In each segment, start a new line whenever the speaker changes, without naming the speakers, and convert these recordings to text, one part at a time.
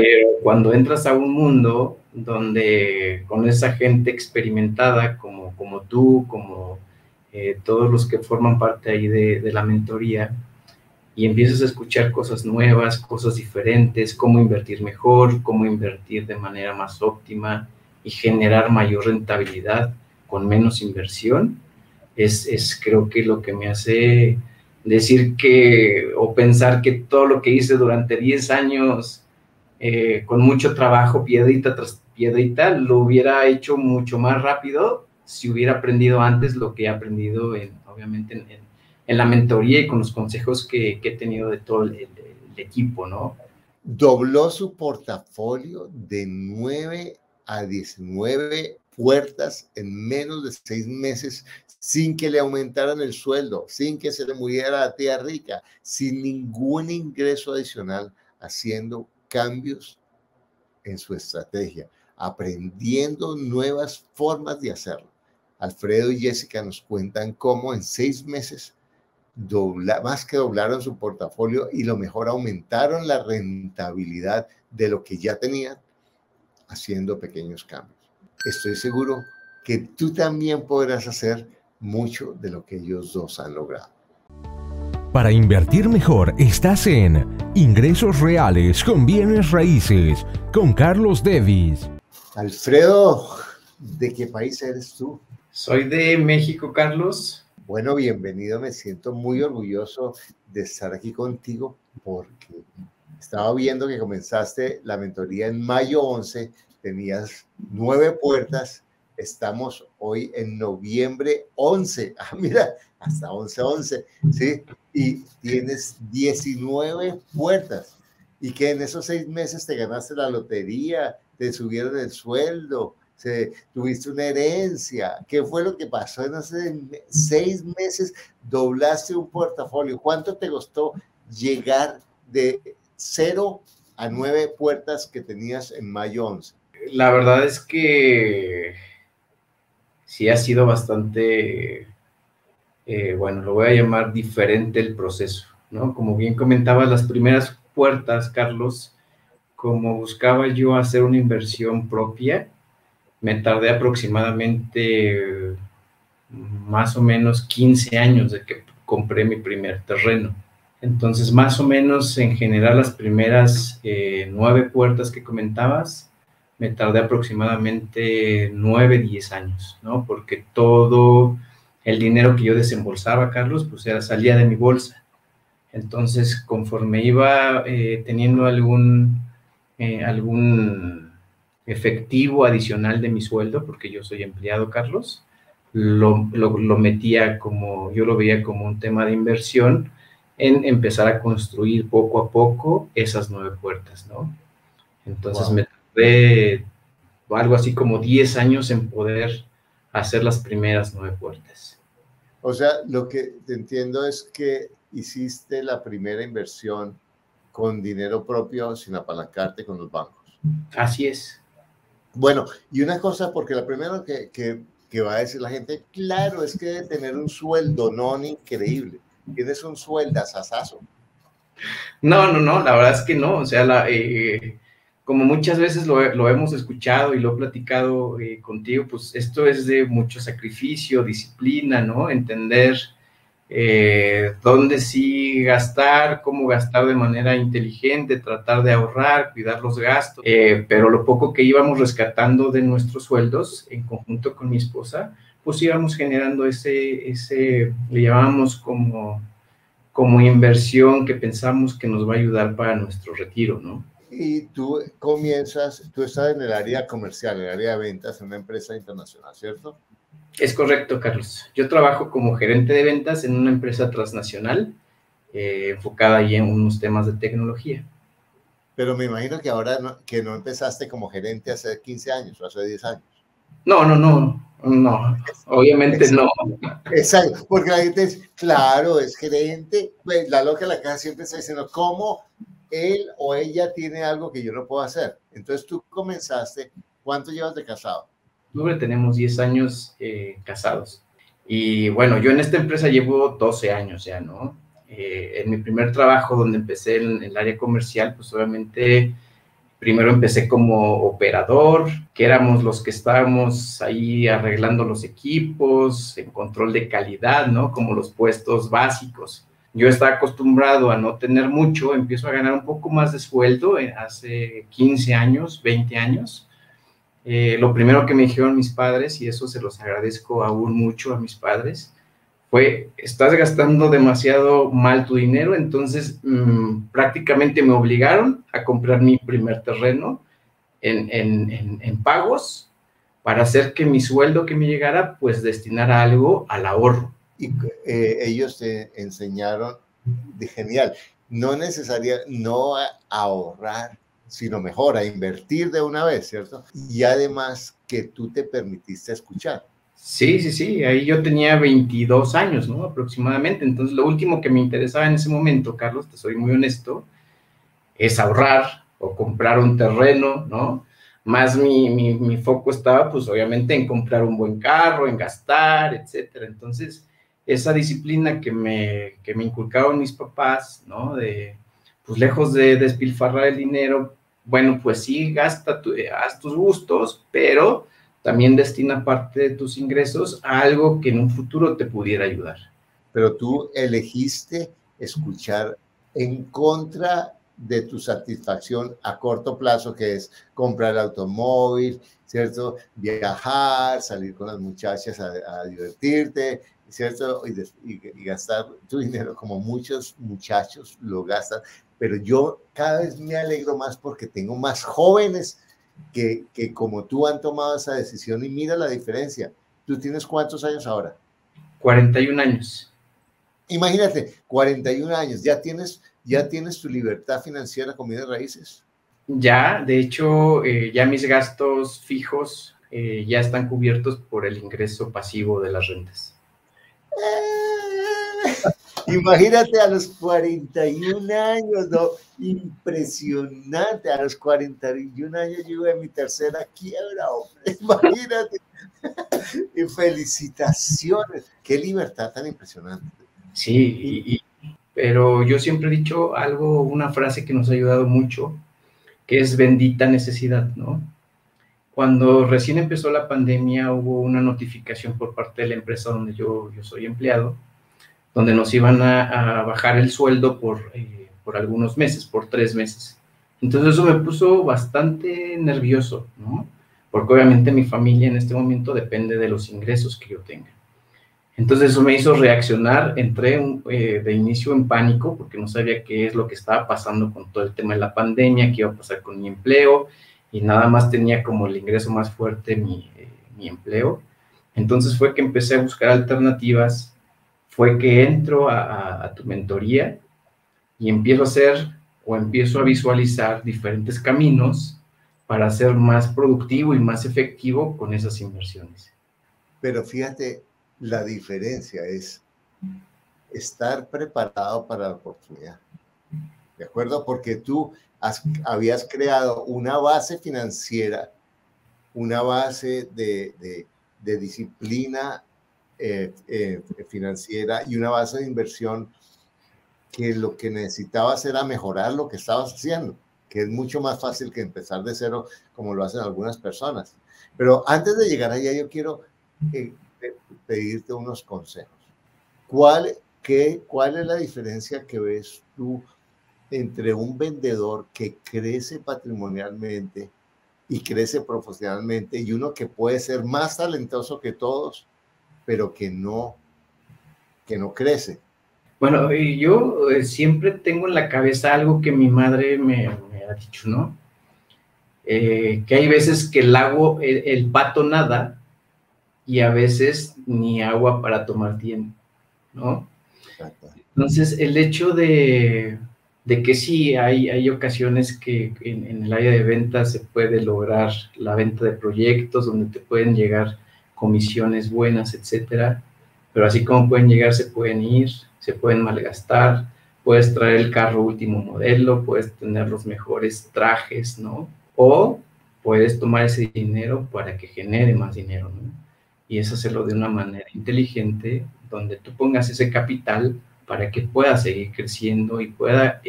Pero cuando entras a un mundo donde con esa gente experimentada como tú, como todos los que forman parte ahí de la mentoría, y empiezas a escuchar cosas nuevas, cosas diferentes, cómo invertir mejor, cómo invertir de manera más óptima y generar mayor rentabilidad con menos inversión, es creo que lo que me hace decir que, o pensar que todo lo que hice durante 10 años, con mucho trabajo, piedrita tras piedrita, lo hubiera hecho mucho más rápido si hubiera aprendido antes lo que he aprendido, obviamente, en la mentoría y con los consejos que he tenido de todo el equipo, ¿no?
Dobló su portafolio de 9 a 19 puertas en menos de 6 meses, sin que le aumentaran el sueldo, sin que se le muriera la tía rica, sin ningún ingreso adicional, haciendo cambios en su estrategia, aprendiendo nuevas formas de hacerlo. Alfredo y Jessica nos cuentan cómo en 6 meses más que doblaron su portafolio y lo mejor aumentaron la rentabilidad de lo que ya tenían haciendo pequeños cambios. Estoy seguro que tú también podrás hacer mucho de lo que ellos dos han logrado.
Para invertir mejor estás en Ingresos Reales con Bienes Raíces con Carlos Devis.
Alfredo, ¿de qué país eres tú?
Soy de México, Carlos.
Bueno, bienvenido. Me siento muy orgulloso de estar aquí contigo porque estaba viendo que comenzaste la mentoría en mayo 11, tenías 9 puertas, estamos hoy en noviembre 11. Ah, mira, hasta 11, ¿sí? Y tienes 19 puertas. Y que en esos 6 meses te ganaste la lotería, te subieron el sueldo, tuviste una herencia. ¿Qué fue lo que pasó en esos 6 meses? Doblaste un portafolio. ¿Cuánto te costó llegar de 0 a 9 puertas que tenías en mayo 11?
La verdad es que sí ha sido bastante, bueno, lo voy a llamar diferente el proceso, ¿no? Como bien comentabas, las primeras puertas, Carlos, como buscaba yo hacer una inversión propia, me tardé aproximadamente más o menos 15 años de que compré mi primer terreno. Entonces, más o menos, en general, las primeras 9 puertas que comentabas, me tardé aproximadamente 9, 10 años, ¿no? Porque todo el dinero que yo desembolsaba, Carlos, pues salía de mi bolsa. Entonces, conforme iba teniendo algún efectivo adicional de mi sueldo, porque yo soy empleado, Carlos, lo metía como, yo lo veía como un tema de inversión en empezar a construir poco a poco esas 9 puertas, ¿no? Entonces me tardé algo así como 10 años en poder hacer las primeras 9 puertas.
O sea, lo que te entiendo es que hiciste la primera inversión con dinero propio sin apalancarte con los bancos.
Así es.
Bueno, y una cosa, porque la primera que va a decir la gente, claro, es que debe tener un sueldo no increíble. Tienes un sueldazazazo.
No, la verdad es que no. O sea, como muchas veces lo hemos escuchado y lo he platicado contigo, pues esto es de mucho sacrificio, disciplina, ¿no? Entender dónde sí gastar, cómo gastar de manera inteligente, tratar de ahorrar, cuidar los gastos, pero lo poco que íbamos rescatando de nuestros sueldos en conjunto con mi esposa, pues íbamos generando ese le llamamos como inversión que pensamos que nos va a ayudar para nuestro retiro, ¿no?
Y tú estás en el área comercial, en el área de ventas en una empresa internacional, ¿cierto?
Es correcto, Carlos. Yo trabajo como gerente de ventas en una empresa transnacional enfocada ahí en unos temas de tecnología.
Pero me imagino que ahora que no empezaste como gerente hace 15 años o hace 10 años.
No, obviamente no.
Exacto, porque la gente dice, claro, es gerente, pues, la loca de la casa siempre está diciendo, ¿cómo él o ella tiene algo que yo no puedo hacer? Entonces tú comenzaste, ¿cuánto llevas de casado?
Tenemos 10 años casados. Y bueno, yo en esta empresa llevo 12 años ya, ¿no? En mi primer trabajo, donde empecé en el área comercial, pues obviamente Primero empecé como operador, que éramos los que estábamos ahí arreglando los equipos, en control de calidad, ¿no? Como los puestos básicos. Yo estaba acostumbrado a no tener mucho, empiezo a ganar un poco más de sueldo hace 15 años, 20 años. Lo primero que me dijeron mis padres, y eso se los agradezco aún mucho a mis padres, fue: estás gastando demasiado mal tu dinero. Entonces prácticamente me obligaron a comprar mi primer terreno en pagos, para hacer que mi sueldo que me llegara, pues destinara algo al ahorro.
Y ellos te enseñaron de genial, no a ahorrar, sino mejor a invertir de una vez, ¿cierto? Y además que tú te permitiste escuchar.
Sí, ahí yo tenía 22 años, ¿no? Aproximadamente. Entonces, lo último que me interesaba en ese momento, Carlos, te soy muy honesto, es ahorrar o comprar un terreno, ¿no? Más mi foco estaba, pues, obviamente, en comprar un buen carro, en gastar, etcétera. Entonces, esa disciplina que me inculcaron mis papás, ¿no? Pues, lejos de despilfarrar el dinero, bueno, pues sí, haz tus gustos, pero también destina parte de tus ingresos a algo que en un futuro te pudiera ayudar.
Pero tú elegiste escuchar en contra de tu satisfacción a corto plazo, que es comprar el automóvil, ¿cierto? Viajar, salir con las muchachas a divertirte, ¿cierto? Y gastar tu dinero como muchos muchachos lo gastan. Pero yo cada vez me alegro más porque tengo más jóvenes que como tú han tomado esa decisión, y mira la diferencia. ¿Tú tienes cuántos años ahora?
41 años.
Imagínate, 41 años, ya tienes tu libertad financiera con bienes raíces.
Ya, de hecho, ya mis gastos fijos ya están cubiertos por el ingreso pasivo de las rentas.
Imagínate a los 41 años, ¿no? Impresionante, a los 41 años yo iba en mi tercera quiebra, hombre. Imagínate. Y felicitaciones. Qué libertad tan impresionante.
Sí, pero yo siempre he dicho una frase que nos ha ayudado mucho, que es bendita necesidad, ¿no? Cuando recién empezó la pandemia, hubo una notificación por parte de la empresa donde yo soy empleado, donde nos iban a bajar el sueldo por algunos meses, por 3 meses. Entonces eso me puso bastante nervioso, ¿no? Porque obviamente mi familia en este momento depende de los ingresos que yo tenga. Entonces eso me hizo reaccionar, entré de inicio en pánico, porque no sabía qué es lo que estaba pasando con todo el tema de la pandemia, qué iba a pasar con mi empleo, y nada más tenía como el ingreso más fuerte mi empleo. Entonces fue que empecé a buscar alternativas, fue que entro a tu mentoría y empiezo a visualizar diferentes caminos para ser más productivo y más efectivo con esas inversiones.
Pero fíjate, la diferencia es estar preparado para la oportunidad, ¿de acuerdo? Porque tú habías creado una base financiera, una base de disciplina financiera y una base de inversión, que lo que necesitabas era mejorar lo que estabas haciendo, que es mucho más fácil que empezar de cero como lo hacen algunas personas. Pero antes de llegar allá, yo quiero pedirte unos consejos. ¿Cuál es la diferencia que ves tú entre un vendedor que crece patrimonialmente y crece profesionalmente, y uno que puede ser más talentoso que todos, pero que no crece?
Bueno, yo siempre tengo en la cabeza algo que mi madre me ha dicho, ¿no? Que hay veces que el pato nada, y a veces ni agua para tomar tiempo, ¿no? Entonces, el hecho de que sí, hay ocasiones que en el área de ventas se puede lograr la venta de proyectos donde te pueden llegar comisiones buenas, etcétera, pero así como pueden llegar, se pueden ir, se pueden malgastar. Puedes traer el carro último modelo, puedes tener los mejores trajes, ¿no? O puedes tomar ese dinero para que genere más dinero, ¿no? Y es hacerlo de una manera inteligente, donde tú pongas ese capital para que pueda seguir creciendo y pueda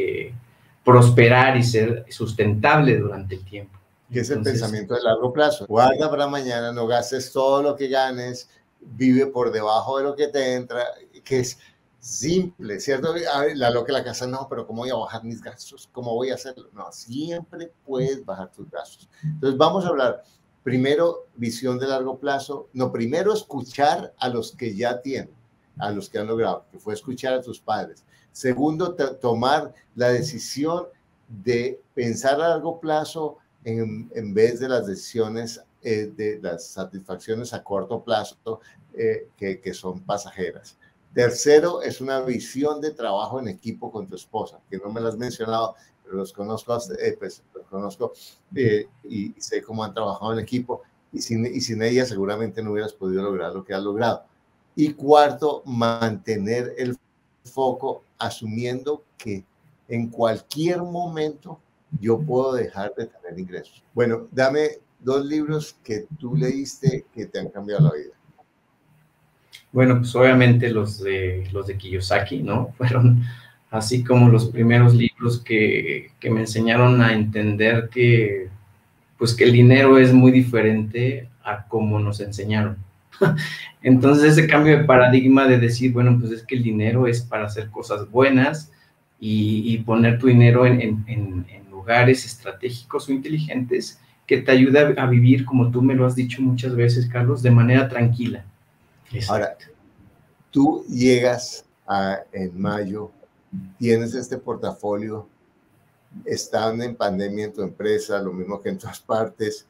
prosperar y ser sustentable durante el tiempo.
Que es el pensamiento de largo plazo. Guarda para mañana, no gastes todo lo que ganes, vive por debajo de lo que te entra, que es simple, ¿cierto? A ver, la loca de la casa, no, pero ¿cómo voy a bajar mis gastos? ¿Cómo voy a hacerlo? No, siempre puedes bajar tus gastos. Entonces vamos a hablar, primero, visión de largo plazo. No, primero escuchar a los que ya tienen, a los que han logrado, que fue escuchar a tus padres. Segundo, tomar la decisión de pensar a largo plazo en vez de las decisiones, de las satisfacciones a corto plazo que son pasajeras. Tercero, es una visión de trabajo en equipo con tu esposa, que no me la has mencionado, pero los conozco, y sé cómo han trabajado en equipo, y sin ella seguramente no hubieras podido lograr lo que has logrado. Y cuarto, mantener el foco asumiendo que en cualquier momento yo puedo dejar de tener ingresos. Bueno, dame 2 libros que tú leíste que te han cambiado la vida.
Bueno, pues obviamente los de Kiyosaki, ¿no? Fueron así como los primeros libros que me enseñaron a entender que, pues, que el dinero es muy diferente a como nos enseñaron. Entonces ese cambio de paradigma de decir, bueno, pues es que el dinero es para hacer cosas buenas y poner tu dinero en lugares estratégicos o inteligentes que te ayuda a vivir, como tú me lo has dicho muchas veces, Carlos, de manera tranquila.
Exacto. Ahora, tú llegas en mayo, tienes este portafolio, están en pandemia en tu empresa, lo mismo que en todas partes,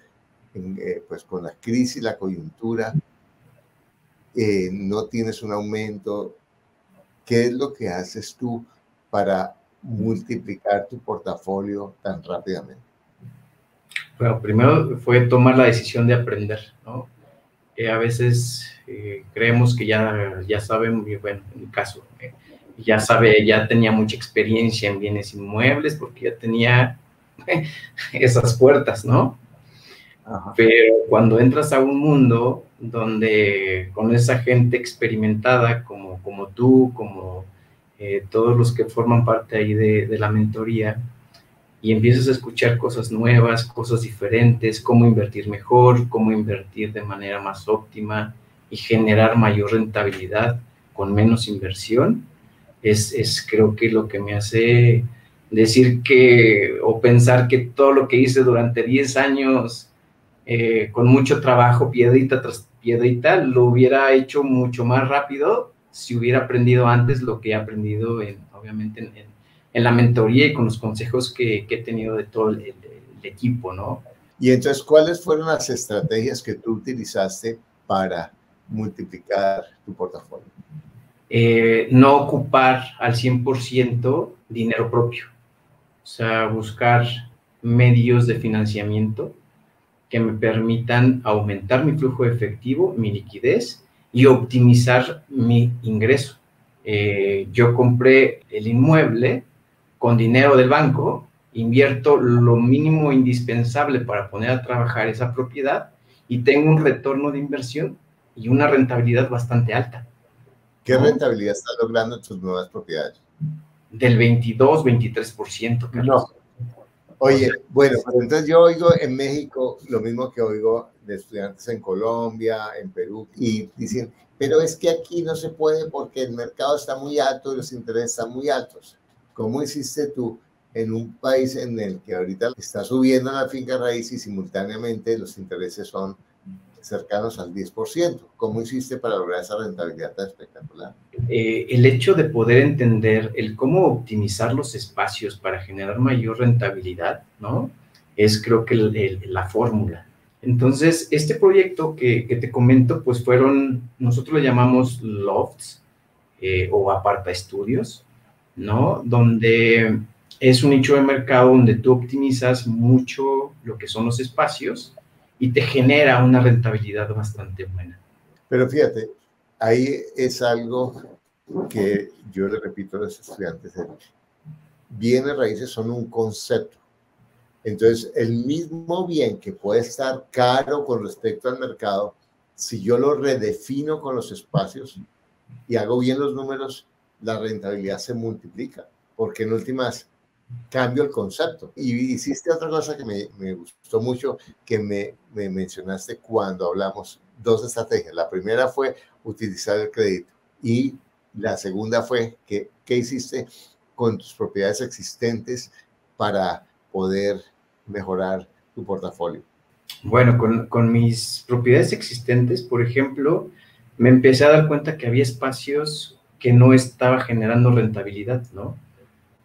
pues con la crisis, la coyuntura, no tienes un aumento. ¿Qué es lo que haces tú para multiplicar tu portafolio tan rápidamente?
Bueno, primero fue tomar la decisión de aprender, ¿no? A veces creemos que ya saben, bueno, en mi caso, ya tenía mucha experiencia en bienes inmuebles porque ya tenía esas puertas, ¿no? Ajá. Pero cuando entras a un mundo donde con esa gente experimentada como tú, como todos los que forman parte ahí de la mentoría, y empiezas a escuchar cosas nuevas, cosas diferentes, cómo invertir mejor, cómo invertir de manera más óptima y generar mayor rentabilidad con menos inversión, es creo que lo que me hace decir que, o pensar que todo lo que hice durante 10 años con mucho trabajo, piedrita tras piedrita, lo hubiera hecho mucho más rápido si hubiera aprendido antes lo que he aprendido, obviamente, en la mentoría y con los consejos que he tenido de todo el equipo, ¿no?
Y entonces, ¿cuáles fueron las estrategias que tú utilizaste para multiplicar tu portafolio?
No ocupar al 100% dinero propio, o sea, buscar medios de financiamiento que me permitan aumentar mi flujo de efectivo, mi liquidez y optimizar mi ingreso. Yo compré el inmueble con dinero del banco, invierto lo mínimo indispensable para poner a trabajar esa propiedad y tengo un retorno de inversión y una rentabilidad bastante alta.
¿Qué rentabilidad estás logrando en tus nuevas propiedades?
Del 22-23%, Carlos.
No. Oye, bueno, pues entonces yo oigo en México lo mismo que oigo de estudiantes en Colombia, en Perú, y dicen, pero es que aquí no se puede porque el mercado está muy alto y los intereses están muy altos. ¿Cómo hiciste tú en un país en el que ahorita está subiendo la finca raíz y simultáneamente los intereses son cercanos al 10%? ¿Cómo hiciste para lograr esa rentabilidad tan espectacular?
El hecho de poder entender el cómo optimizar los espacios para generar mayor rentabilidad, ¿no? Es creo que la fórmula. Entonces, este proyecto que te comento, pues nosotros le llamamos lofts o aparta estudios, ¿no? Donde es un nicho de mercado donde tú optimizas mucho lo que son los espacios y te genera una rentabilidad bastante buena.
Pero fíjate, ahí es algo que yo le repito a los estudiantes. Bienes raíces son un concepto. Entonces, el mismo bien que puede estar caro con respecto al mercado, si yo lo redefino con los espacios y hago bien los números, la rentabilidad se multiplica. Porque en últimas, cambio el concepto. Y hiciste otra cosa que me gustó mucho, que me mencionaste cuando hablamos, dos estrategias. La primera fue utilizar el crédito y la segunda fue que, ¿qué hiciste con tus propiedades existentes para poder mejorar tu portafolio?
Bueno, con mis propiedades existentes, por ejemplo, me empecé a dar cuenta que había espacios que no estaba generando rentabilidad, ¿no?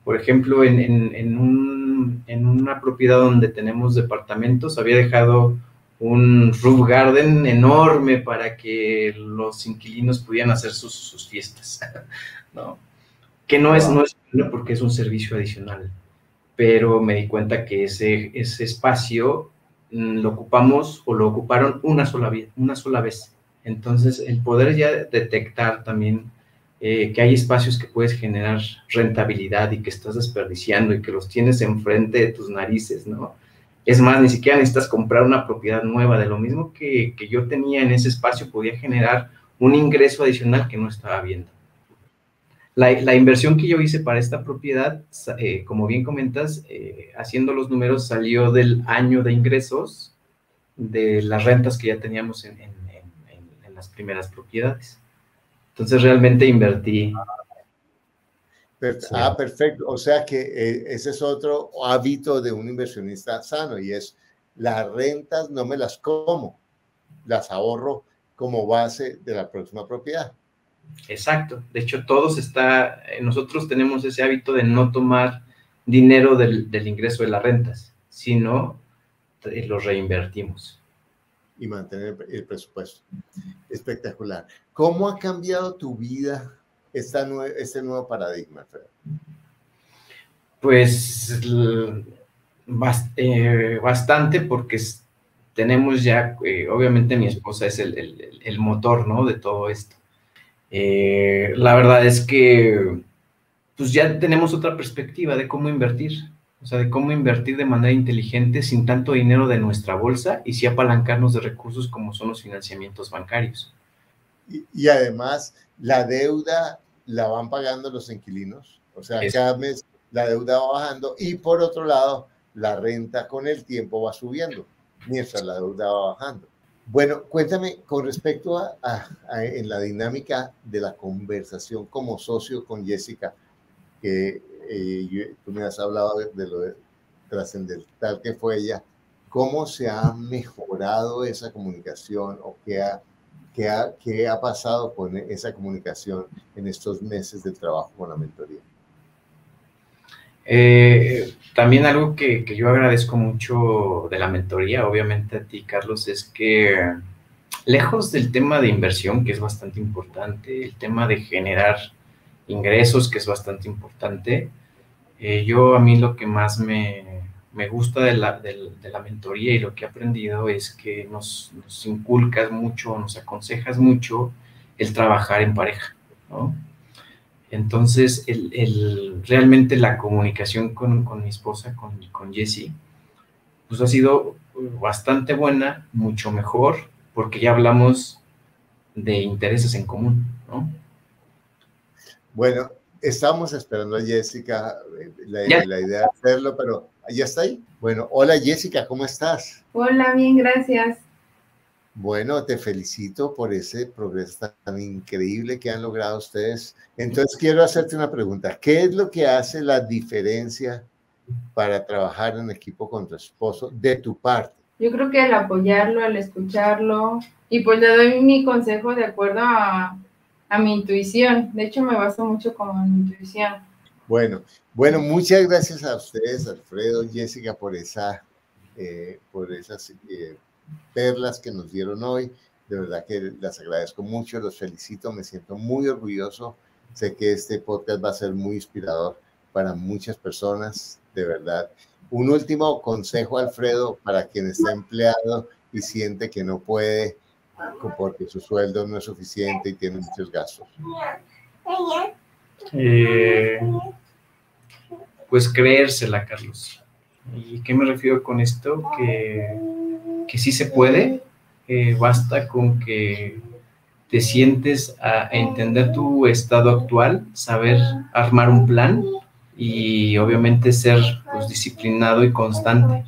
Por ejemplo, en una propiedad donde tenemos departamentos, había dejado un roof garden enorme para que los inquilinos pudieran hacer sus fiestas, ¿no? Que no es bueno porque es un servicio adicional, pero me di cuenta que ese espacio lo ocupamos o lo ocuparon una sola vez. Entonces, el poder ya detectar también que hay espacios que puedes generar rentabilidad y que estás desperdiciando y que los tienes enfrente de tus narices, ¿no? Es más, ni siquiera necesitas comprar una propiedad nueva. De lo mismo que yo tenía en ese espacio, podía generar un ingreso adicional que no estaba viendo. La inversión que yo hice para esta propiedad, como bien comentas, haciendo los números, salió del año de ingresos de las rentas que ya teníamos en las primeras propiedades. Entonces, realmente invertí.
Sí. Perfecto. O sea que ese es otro hábito de un inversionista sano, y es: las rentas no me las como, las ahorro como base de la próxima propiedad.
Exacto. De hecho, nosotros tenemos ese hábito de no tomar dinero del ingreso de las rentas, sino lo reinvertimos.
Y mantener el presupuesto. Espectacular. ¿Cómo ha cambiado tu vida este nuevo paradigma, Alfredo?
Pues bastante, porque tenemos ya, obviamente mi esposa es el motor, ¿no?, de todo esto. La verdad es que pues ya tenemos otra perspectiva de cómo invertir, o sea, de cómo invertir de manera inteligente sin tanto dinero de nuestra bolsa y sí apalancarnos de recursos como son los financiamientos bancarios.
Y además, la deuda la van pagando los inquilinos, o sea, cada mes la deuda va bajando, y por otro lado, la renta con el tiempo va subiendo, mientras la deuda va bajando. Bueno, cuéntame con respecto a en la dinámica de la conversación como socio con Jessica, que tú me has hablado de lo trascendental que fue ella. ¿Cómo se ha mejorado esa comunicación, o qué ha pasado con esa comunicación en estos meses de trabajo con la mentoría?
También algo que yo agradezco mucho de la mentoría, obviamente a ti, Carlos, es que lejos del tema de inversión, que es bastante importante, el tema de generar ingresos, que es bastante importante, a mí lo que más me gusta de la mentoría y lo que he aprendido es que nos inculcas mucho, nos aconsejas mucho el trabajar en pareja, ¿no? Entonces, realmente la comunicación con mi esposa, con Jessie, pues ha sido bastante buena, mucho mejor, porque ya hablamos de intereses en común, ¿no?
Bueno, estamos esperando a Jessica, la idea de hacerlo, pero ya está ahí. Bueno, hola Jessica, ¿cómo estás?
Hola, bien, gracias.
Bueno, te felicito por ese progreso tan increíble que han logrado ustedes. Entonces, quiero hacerte una pregunta. ¿Qué es lo que hace la diferencia para trabajar en equipo con tu esposo de tu parte?
Yo creo que el apoyarlo, el escucharlo, y pues le doy mi consejo de acuerdo a mi intuición. De hecho, me baso mucho con mi intuición.
Bueno, muchas gracias a ustedes, Alfredo, Jessica, por esas perlas que nos dieron hoy. De verdad que las agradezco mucho, los felicito, me siento muy orgulloso. Sé que este podcast va a ser muy inspirador para muchas personas, de verdad. Un último consejo, Alfredo, para quien está empleado y siente que no puede porque su sueldo no es suficiente y tiene muchos gastos.
Pues creérsela, Carlos. ¿Y qué me refiero con esto? Que sí se puede, basta con que te sientes a entender tu estado actual, saber armar un plan y obviamente ser pues, disciplinado y constante.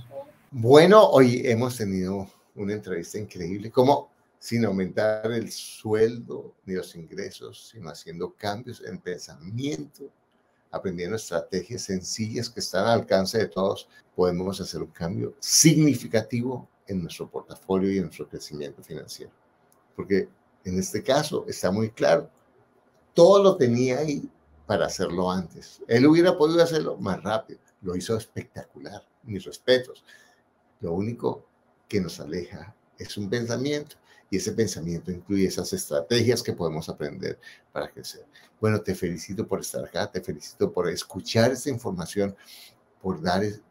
Bueno, hoy hemos tenido una entrevista increíble, como sin aumentar el sueldo ni los ingresos, sino haciendo cambios en pensamiento, aprendiendo estrategias sencillas que están al alcance de todos, podemos hacer un cambio significativo en nuestro portafolio y en nuestro crecimiento financiero. Porque en este caso está muy claro, todo lo tenía ahí para hacerlo antes. Él hubiera podido hacerlo más rápido, lo hizo espectacular, mis respetos. Lo único que nos aleja es un pensamiento, y ese pensamiento incluye esas estrategias que podemos aprender para crecer. Bueno, te felicito por estar acá, te felicito por escuchar esta información, por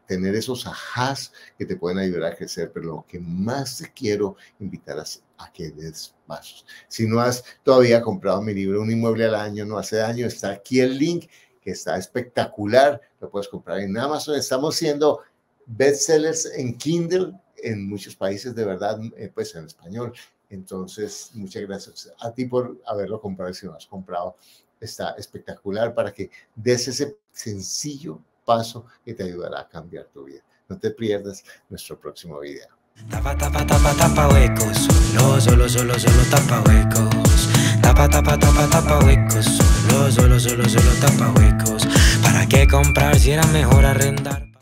tener esos ajás que te pueden ayudar a crecer, pero lo que más te quiero invitar a que des pasos. Si no has todavía comprado mi libro Un inmueble al año no hace daño, está aquí el link, que está espectacular, lo puedes comprar en Amazon. Estamos siendo bestsellers en Kindle en muchos países, de verdad, pues en español. Entonces, muchas gracias a ti por haberlo comprado. Si no lo has comprado, está espectacular para que des ese sencillo paso que te ayudará a cambiar tu vida. No te pierdas nuestro próximo video.
Tapa, tapa, tapa, tapa huecos, solo, tapa huecos. Tapa, tapa, tapa, tapa huecos, solo, tapa huecos. ¿Para qué comprar si era mejor arrendar?